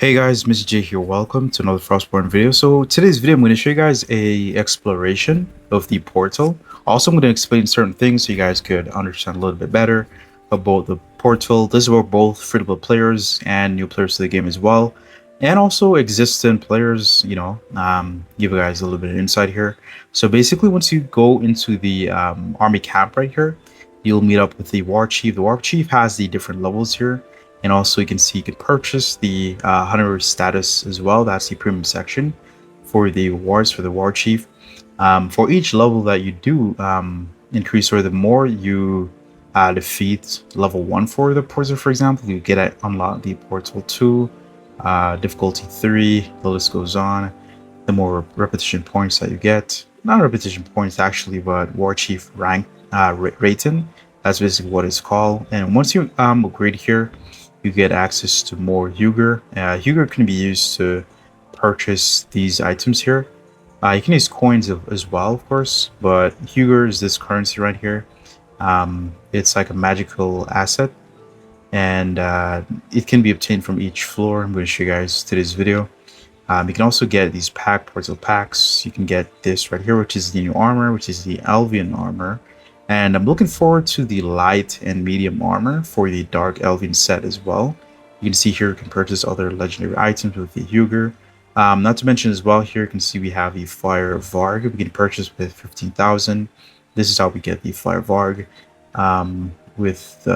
Hey guys, Mr. J here. Welcome to another Frostborn video. So today's video, I'm going to show you guys a exploration of the portal. Also, I'm going to explain certain things so you guys could understand a little bit better about the portal. This is where both free-to-play players and new players to the game as well, and also existing players, give you guys a little bit of insight here. So basically, once you go into the army camp right here, you'll meet up with the war chief. The war chief has the different levels here. And also you can see you can purchase the hunter status as well. That's the premium section for the wars for the war chief. For each level that you do increase, or the more you defeat level 1 for the portal, for example, you get to unlock the portal 2, difficulty 3, the list goes on. The more repetition points that you get, not repetition points actually, but war chief rank rating. That's basically what it's called. And once you upgrade here, you get access to more Huger. Huger can be used to purchase these items here. You can use coins as well, of course, but Huger is this currency right here. It's like a magical asset, and it can be obtained from each floor. I'm going to show you guys today's video. You can also get these portal packs. You can get this right here, which is the new armor, which is the Elvian armor. And I'm looking forward to the light and medium armor for the dark Elvian set as well. You can see here you can purchase other legendary items with the Huger. Not to mention as well, here you can see we have the Fire Varg we can purchase with 15,000. This is how we get the Fire Varg with,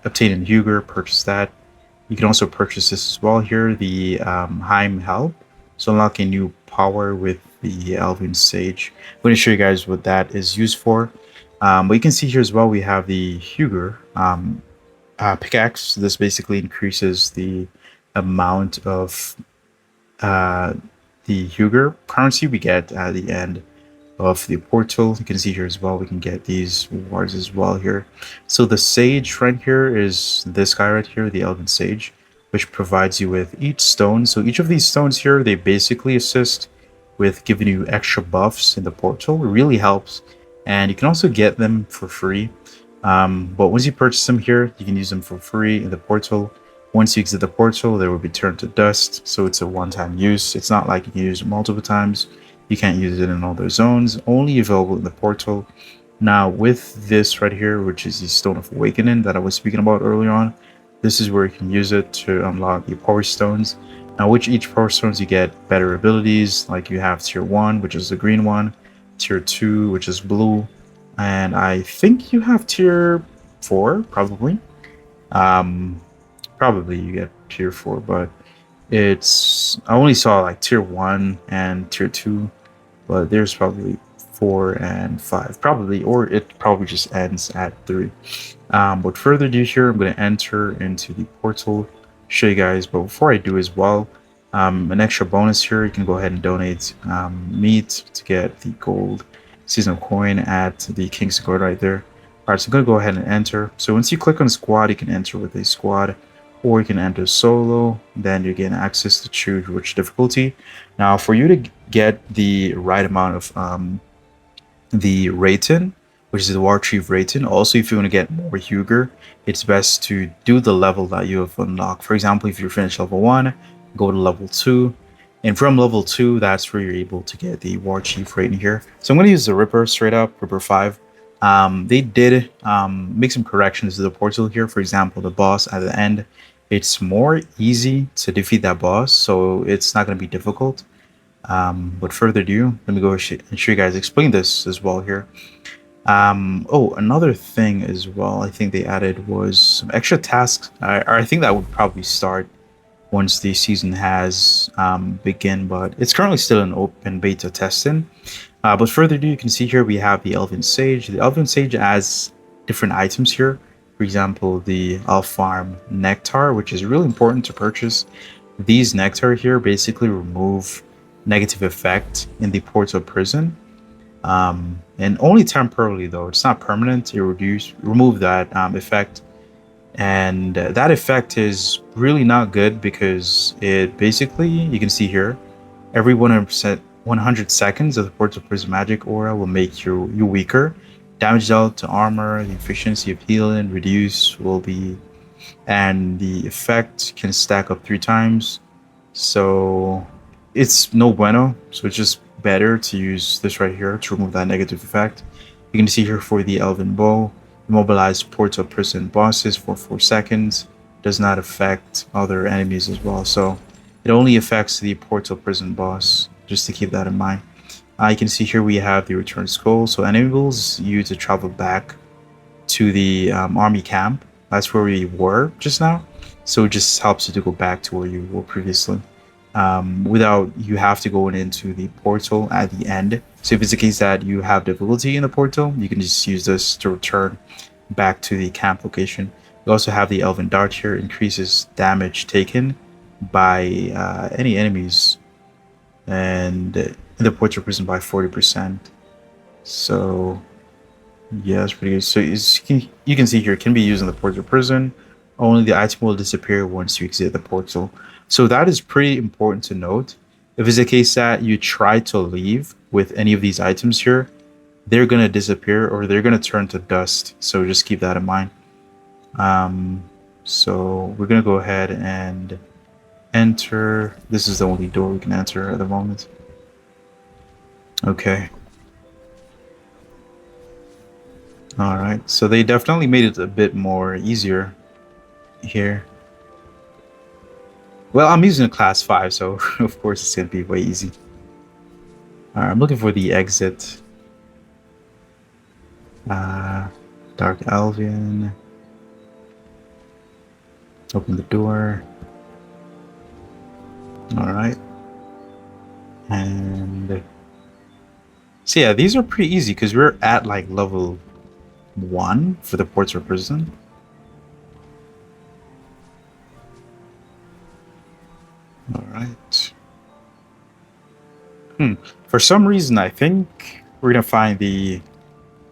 obtaining Huger, purchase that. You can also purchase this as well here, the Heim Help. So unlock a new power with the Elven Sage. I'm going to show you guys what that is used for. But you can see here as well, we have the Huger pickaxe. This basically increases the amount of the Huger currency we get at the end of the portal. You can see here as well, we can get these rewards as well here. So the Sage right here is this guy right here, the Elven Sage, which provides you with each stone. So each of these stones here, they basically assist with giving you extra buffs in the portal. It really helps. And you can also get them for free. But once you purchase them here, you can use them for free in the portal. Once you exit the portal, they will be turned to dust. So it's a one-time use. It's not like you can use it multiple times. You can't use it in other zones. Only available in the portal. Now with this right here, which is the Stone of Awakening that I was speaking about earlier on, this is where you can use it to unlock the Power Stones. Now with each Power Stones, you get better abilities. Like you have Tier 1, which is the green one. Tier 2, which is blue, and I think you have Tier 4, probably. Probably you get Tier 4, but I only saw like Tier 1 and Tier 2, but there's probably 4 and 5, probably, or it probably just ends at 3. But further ado here, I'm going to enter into the portal, show you guys, but before I do as well, an extra bonus here, you can go ahead and donate meat to get the gold seasonal coin at the King's Guard right there. Alright, so I'm going to go ahead and enter. So once you click on squad, you can enter with a squad, or you can enter solo. Then you get access to choose which difficulty. Now for you to get the right amount of the rating, which is the War Chief rating, also if you want to get more Huger, it's best to do the level that you have unlocked. For example, if you finish level 1, go to level 2, and from level 2, that's where you're able to get the War Chief rating here. So I'm going to use the Ripper straight up, Ripper 5. They did make some corrections to the portal here. For example, the boss at the end, it's more easy to defeat that boss, so it's not going to be difficult. But further ado, let me go and show you guys, explain this as well here. Oh, another thing as well, I think they added was some extra tasks. I think that would probably start once the season has begin, but it's currently still in open beta testing. But further ado, you can see here we have the Elven Sage. The Elven Sage has different items here. For example, the Alfarm Nectar, which is really important to purchase. These nectar here basically remove negative effect in the portal prison. And only temporarily though, it's not permanent. You remove that effect. And that effect is really not good because it basically, you can see here, every 100 seconds of the portal prison magic aura will make you weaker. Damage dealt to armor, the efficiency of healing reduce will be and the effect can stack up 3 times. So it's no bueno. So it's just better to use this right here to remove that negative effect. You can see here for the Elven Bow, immobilize portal prison bosses for 4 seconds. Does not affect other enemies as well. So it only affects the portal prison boss, just to keep that in mind. You can see here we have the return scroll. So enables you to travel back to the army camp. That's where we were just now. So it just helps you to go back to where you were previously. Without you have to go into the portal at the end. So if it's the case that you have difficulty in the portal, you can just use this to return back to the camp location. You also have the Elven Dart here, increases damage taken by any enemies and in the portal prison by 40%. So yeah, that's pretty good. So you can see here, it can be used in the portal prison. Only the item will disappear once you exit the portal. So that is pretty important to note. If it's the case that you try to leave with any of these items here, they're going to disappear or they're going to turn to dust. So just keep that in mind. So we're going to go ahead and enter. This is the only door we can enter at the moment. Okay. All right. So they definitely made it a bit more easier here. Well, I'm using a class 5, so of course it's going to be way easy. All right, I'm looking for the exit. Dark Elven. Open the door. All right. And so yeah, these are pretty easy because we're at like level 1 for the ports of prison. All right. For some reason, I think we're gonna find the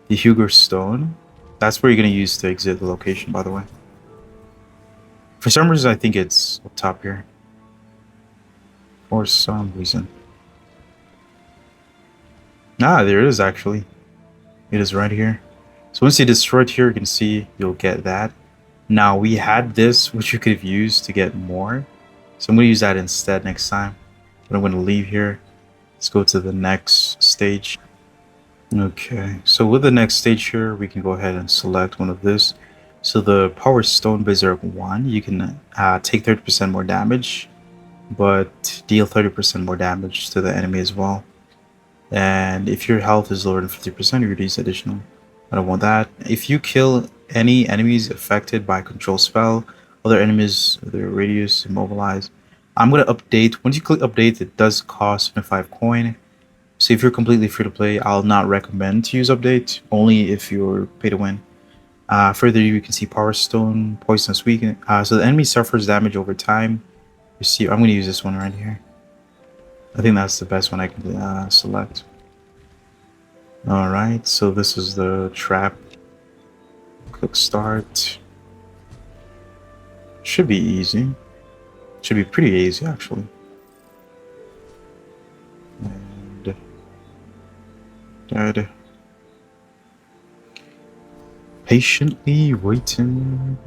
Hugo Stone. That's where you're gonna use to exit the location, by the way. For some reason, I think it's up top here. For some reason. Ah, there it is actually. It is right here. So once you destroy it here, you can see you'll get that. Now we had this, which you could have used to get more. So I'm going to use that instead next time. But I'm going to leave here. Let's go to the next stage. Okay, so with the next stage here, we can go ahead and select one of this. So the Power Stone Berserk 1, you can take 30% more damage, but deal 30% more damage to the enemy as well. And if your health is lower than 50%, you reduce additional. I don't want that. If you kill any enemies affected by control spell, other enemies, their radius, immobilize. I'm going to update. Once you click update, it does cost 25 coin. So if you're completely free to play, I'll not recommend to use update, only if you're pay to win. Further, you can see Power Stone, Poisonous Weaken. So the enemy suffers damage over time. You see, I'm going to use this one right here. I think that's the best one I can select. Alright, so this is the trap. Click start. Should be easy. Should be pretty easy actually. And dead. Patiently waiting.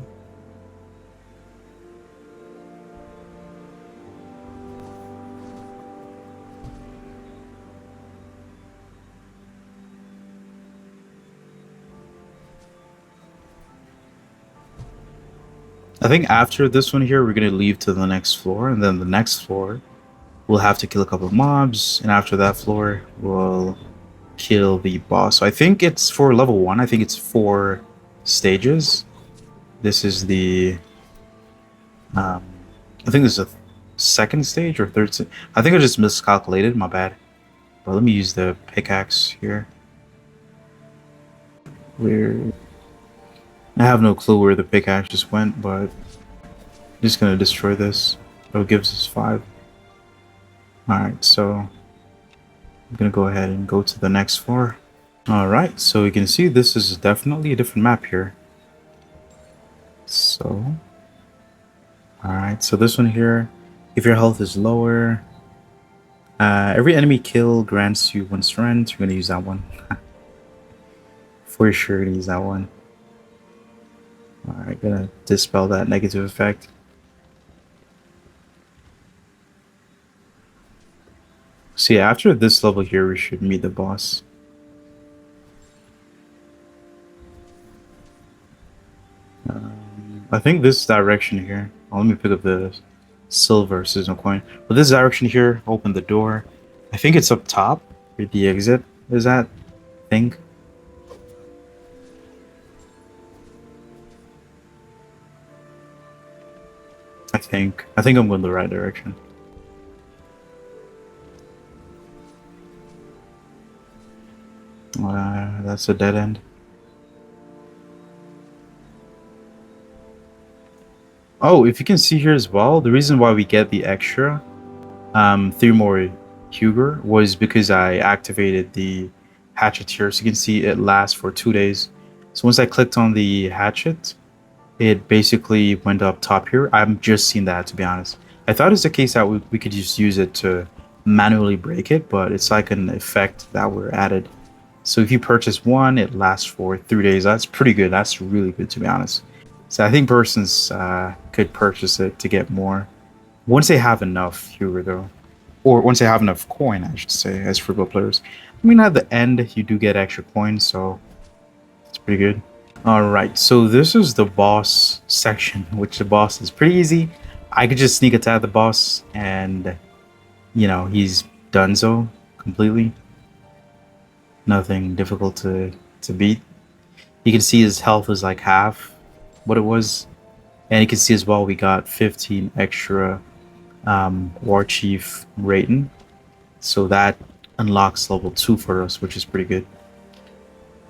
I think after this one here, we're going to leave to the next floor, and then the next floor, we'll have to kill a couple of mobs, and after that floor, we'll kill the boss. So I think it's for level 1, I think it's 4 stages. This is the... I think this is a second stage or third stage. I think I just miscalculated, my bad. But let me use the pickaxe here. Where... I have no clue where the pickaxe just went, but I'm just gonna destroy this. It gives us 5. Alright, so I'm gonna go ahead and go to the next floor. Alright, so you can see this is definitely a different map here. So, alright, so this one here, if your health is lower, every enemy kill grants you 1 strength. You're gonna use that one. For sure, gonna use that one. Alright, gonna dispel that negative effect. So yeah, after this level here, we should meet the boss. I think this direction here. Oh, let me pick up the silver signal coin. But this direction here, open the door. I think it's up top where the exit is at. I think. I think I'm going the right direction. That's a dead end. Oh, if you can see here as well, the reason why we get the extra 3 more Huger was because I activated the hatchet here. So you can see it lasts for 2 days. So once I clicked on the hatchet, it basically went up top here. I'm just seeing that, to be honest. I thought it's the case that we could just use it to manually break it, but it's like an effect that were added. So if you purchase one, it lasts for 3 days. That's pretty good. That's really good, to be honest. So I think persons could purchase it to get more once they have enough Huger, though, or once they have enough coin, I should say, as frugal players. I mean, at the end, you do get extra coins, so it's pretty good. All right, so this is the boss section, which the boss is pretty easy. I could just sneak attack the boss, and he's done so completely. Nothing difficult to beat. You can see his health is like half what it was, and you can see as well we got 15 extra War Chief rating, so that unlocks level 2 for us, which is pretty good.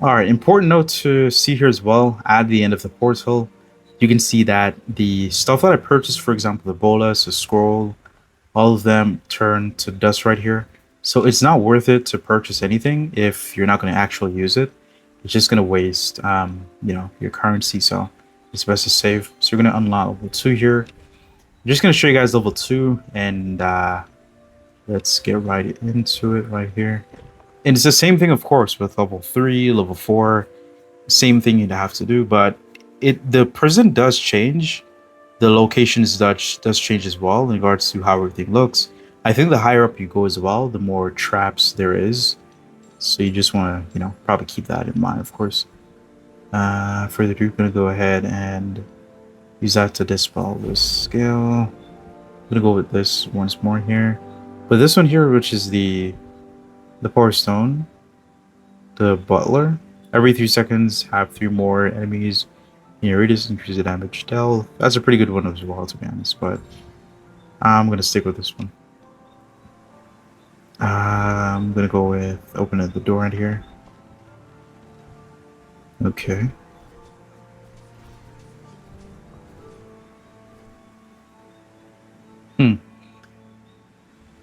Alright, important note to see here as well, at the end of the portal, you can see that the stuff that I purchased, for example, the bolus, the scroll, all of them turn to dust right here. So it's not worth it to purchase anything if you're not going to actually use it. It's just going to waste, your currency, so it's best to save. So you're going to unlock level 2 here. I'm just going to show you guys level 2, and let's get right into it right here. And it's the same thing, of course, with level 3, level 4. Same thing you'd have to do, but the prison does change. The locations does change as well in regards to how everything looks. I think the higher up you go as well, the more traps there is. So you just want to, probably keep that in mind, of course. Further ado, I'm going to go ahead and use that to dispel this scale. I'm going to go with this once more here. But this one here, which is the Power Stone, the Butler. Every 3 seconds, have 3 more enemies in your radius, increase the damage dealt. That's a pretty good one as well, to be honest, but I'm going to stick with this one. I'm going to go with opening the door right here. Okay.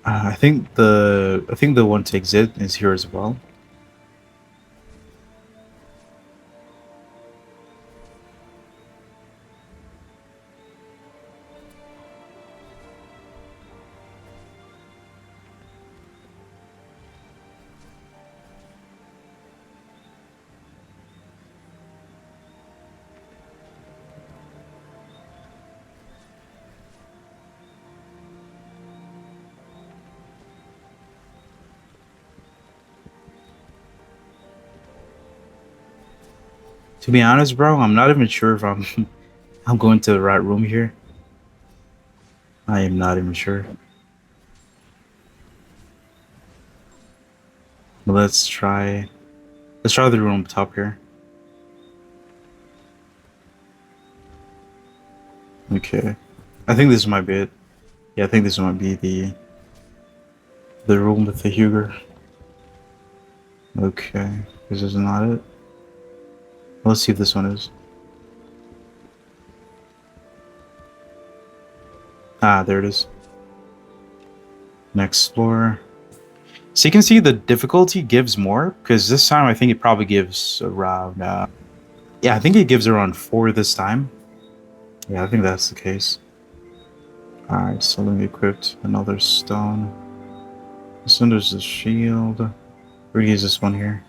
I think the one to exit is here as well. To be honest, bro, I'm not even sure if I'm going to the right room here. I am not even sure. But let's try the room top here. Okay. I think this might be it. Yeah, I think this might be the room with the Huger. Okay, this is not it. Let's see if this one is. Ah, there it is. Next floor. So you can see the difficulty gives more, because this time I think it probably gives around, yeah, I think it gives around 4 this time. Yeah, I think that's the case. Alright, so let me equip another stone. This one there's the shield. We're gonna use this one here.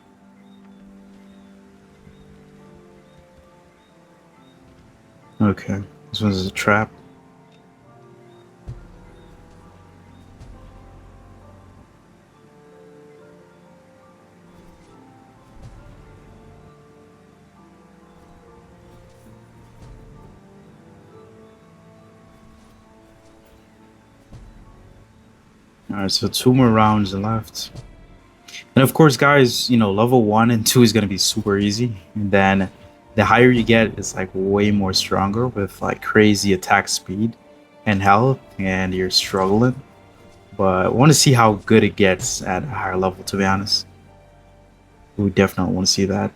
Okay, this one's a trap. Alright, so 2 more rounds left. And of course, guys, level 1 and 2 is going to be super easy. And then the higher you get, it's like way more stronger with like crazy attack speed and health, and you're struggling. But I want to see how good it gets at a higher level, to be honest. We definitely want to see that.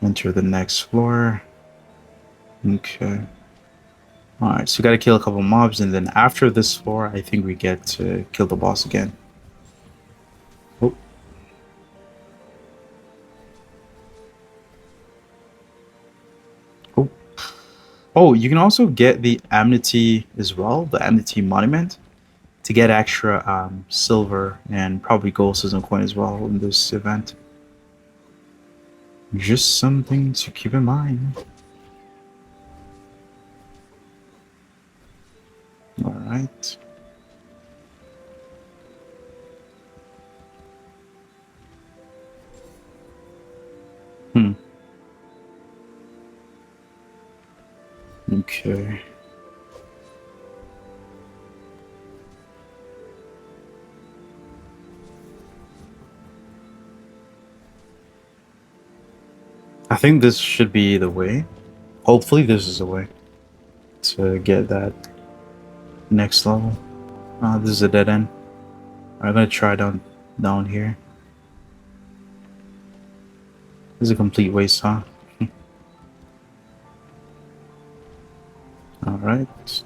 Enter the next floor. Okay. Alright, so we gotta kill a couple mobs, and then after this floor, I think we get to kill the boss again. Oh. Oh. Oh, you can also get the Amity as well, the Amity Monument, to get extra silver and probably gold system coin as well in this event. Just something to keep in mind. Alright. Okay. I think this should be the way. Hopefully this is the way to get that next level. This is a dead end. I'm gonna try down here. This is a complete waste, huh? Alright.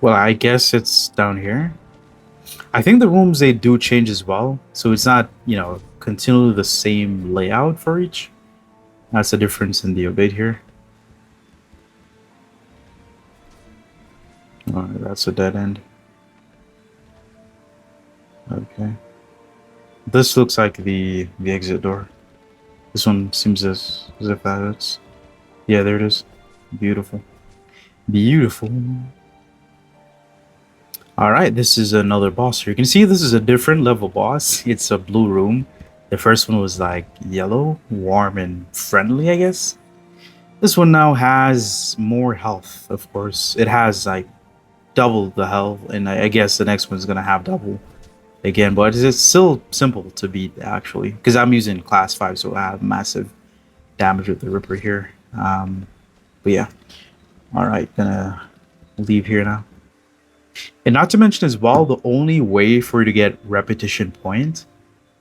Well, I guess it's down here. I think the rooms, they do change as well. So it's not, continually the same layout for each. That's the difference in the update here. Alright, that's a dead end. Okay. This looks like the exit door. This one seems as if that is. Yeah, there it is. Beautiful. Beautiful. Alright, this is another boss here. You can see this is a different level boss. It's a blue room. The first one was like yellow, warm and friendly, I guess. This one now has more health, of course. It has like double the health, and I guess the next one's gonna have double again, but it's still simple to beat actually, because I'm using class 5, so I have massive damage with the Ripper here. But yeah. Alright, gonna leave here now. And not to mention as well, the only way for you to get repetition point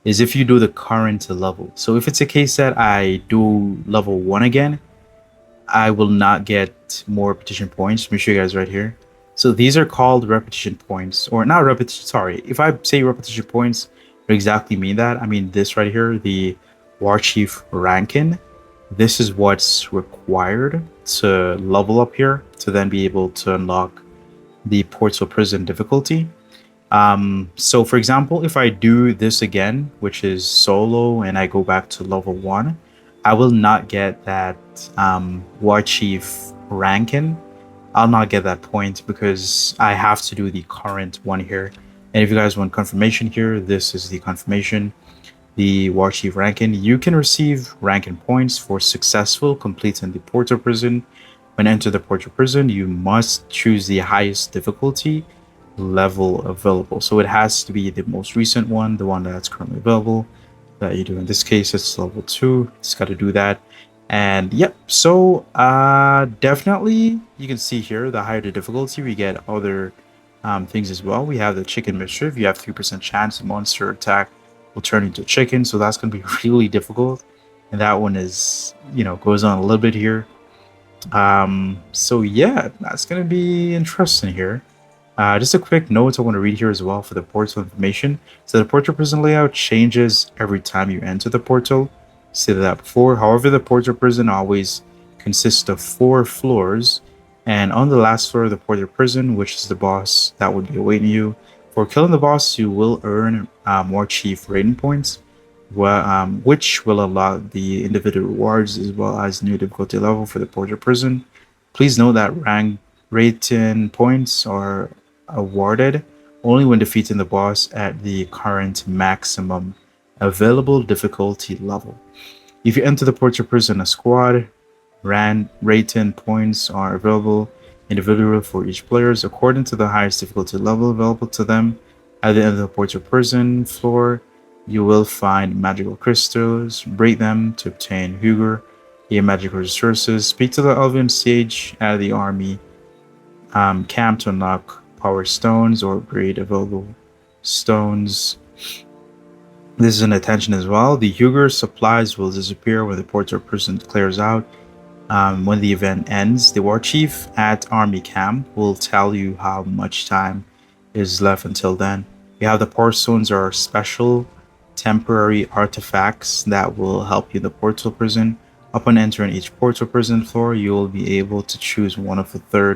is if you do the current level. So if it's a case that I do level 1 again, I will not get more repetition points. Let me show you guys right here. So these are called repetition points, or not repetition, sorry. If I say repetition points, what exactly mean that? I mean this right here, the War Chief Rankin. This is what's required to level up here to then be able to unlock the Portal Prison difficulty. So for example, if I do this again, which is solo, and I go back to level 1, I will not get that War Chief Rankin. I'll not get that point because I have to do the current one here. And if you guys want confirmation here, this is the confirmation. The War Chief Rankin. You can receive Rankin points for successful completing the Portal Prison. When enter the Portal Prison, you must choose the highest difficulty level available. So it has to be the most recent one, the one that's currently available that you do. In this case, it's level 2. Just got to do that. And yep, so definitely you can see here the higher the difficulty, we get other things as well. We have the Chicken Mischief. You have 3% chance the monster attack will turn into chicken, so that's going to be really difficult. And that one is, goes on a little bit here. So yeah, that's going to be interesting here. Just a quick note I want to read here as well for the portal information. So the Portal Prison layout changes every time you enter the portal. Said that before. However, the Portal Prison always consists of 4 floors, and on the last floor of the Portal Prison, which is the boss that would be awaiting you, for killing the boss, you will earn more Chief rating points. which will unlock the individual rewards as well as new difficulty level for the Porter Prison. Please note that rank rating points are awarded only when defeating the boss at the current maximum available difficulty level. If you enter the Porter Prison a squad, rating points are available individually for each players according to the highest difficulty level available to them. At the end of the Porter Prison floor, you will find magical crystals, break them to obtain Huger, gain magical resources, speak to the Elven Sage at the army camp to unlock power stones or upgrade available stones. This is an attention as well. The Huger supplies will disappear when the Porter Prison clears out. When the event ends, the war chief at army camp will tell you how much time is left until then. We have the power stones are special temporary artifacts that will help you in the portal prison. Upon entering each portal prison floor, you will be able to choose one of the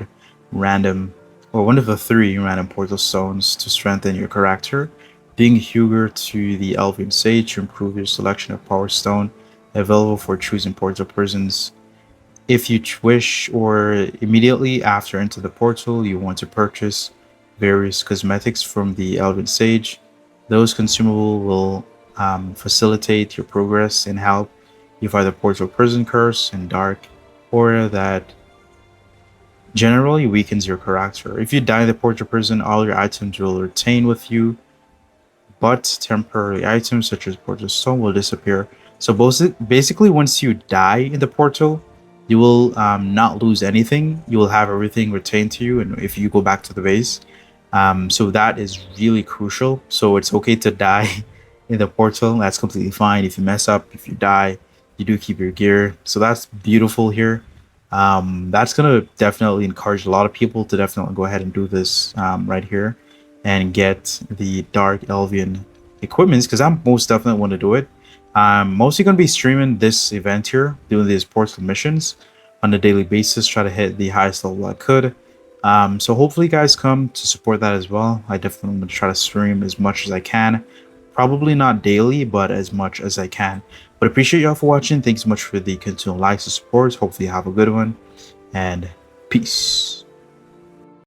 one of the three random portal stones to strengthen your character. Being Huger to the Elven Sage to improve your selection of power stone available for choosing portal prisons. If you wish, or immediately after into the portal, you want to purchase various cosmetics from the Elven Sage. Those consumable will facilitate your progress and help you fight the portal prison curse and dark aura that generally weakens your character. If you die in the portal prison, all your items will retain with you, but temporary items such as portal stone will disappear. So basically, once you die in the portal, you will not lose anything. You will have everything retained to you, and if you go back to the base, so that is really crucial. So it's okay to die in the portal. That's completely fine. If you mess up, if you die, you do keep your gear. So that's beautiful here. That's gonna definitely encourage a lot of people to definitely go ahead and do this right here and get the Dark Elvian equipments because I'm most definitely want to do it. I'm mostly going to be streaming this event here, doing these portal missions on a daily basis, try to hit the highest level I could. So hopefully you guys come to support that as well. I definitely want to try to stream as much as I can. Probably not daily, but as much as I can. But appreciate y'all for watching. Thanks so much for the continual likes and support. Hopefully you have a good one. And peace.